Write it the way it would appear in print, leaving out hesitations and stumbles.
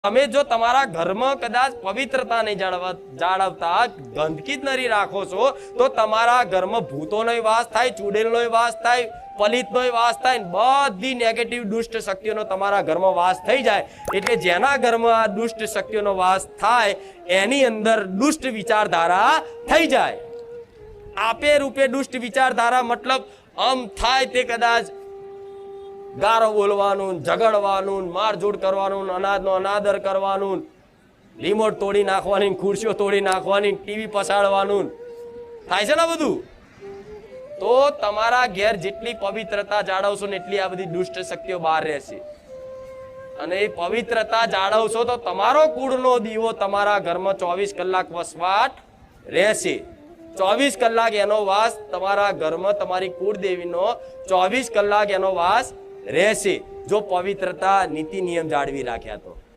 તમે જો તમારા ઘરમાં કદાચ પવિત્રતા નહીં જાળવતા, ગંદકી જ નહીં રાખો છો, તો તમારા ઘરમાં ભૂતોનો વાસ થાય, ચુડેલનો વાસ થાય, પલિતનો વાસ થાય, બધી નેગેટિવ દુષ્ટ શક્તિઓનો તમારા ઘરમાં વાસ થઈ જાય. એટલે જેના ઘરમાં આ દુષ્ટ શક્તિઓનો વાસ થાય એની અંદર દુષ્ટ વિચારધારા થઈ જાય. આપે રૂપે દુષ્ટ વિચારધારા મતલબ આમ થાય તે કદાચ ગારો બોલવાનું, ઝઘડવાનું, મારઝૂડ કરવાનું, અનાજનો અનાદર કરવાનું, રિમોટ તોડી નાખવાની, ખુરશીઓ તોડી નાખવાની, ટીવી પસાડવાનું થાય છે ને બધું. તો તમારા ઘેર જેટલી પવિત્રતા જાળવશો ને એટલી આ બધી દુષ્ટ શક્તિઓ બહાર રહેશે. અને એ પવિત્રતા જાળવશો તો તમારો કુળનો દીવો તમારા ઘરમાં 24 કલાક વસવાટ રહેશે. 24 કલાક એનો વાસ તમારા ઘરમાં, તમારી કુળદેવીનો 24 કલાક એનો વાસ રહેશે, જો પવિત્રતા નીતિ નિયમ જાળવી રાખ્યા તો.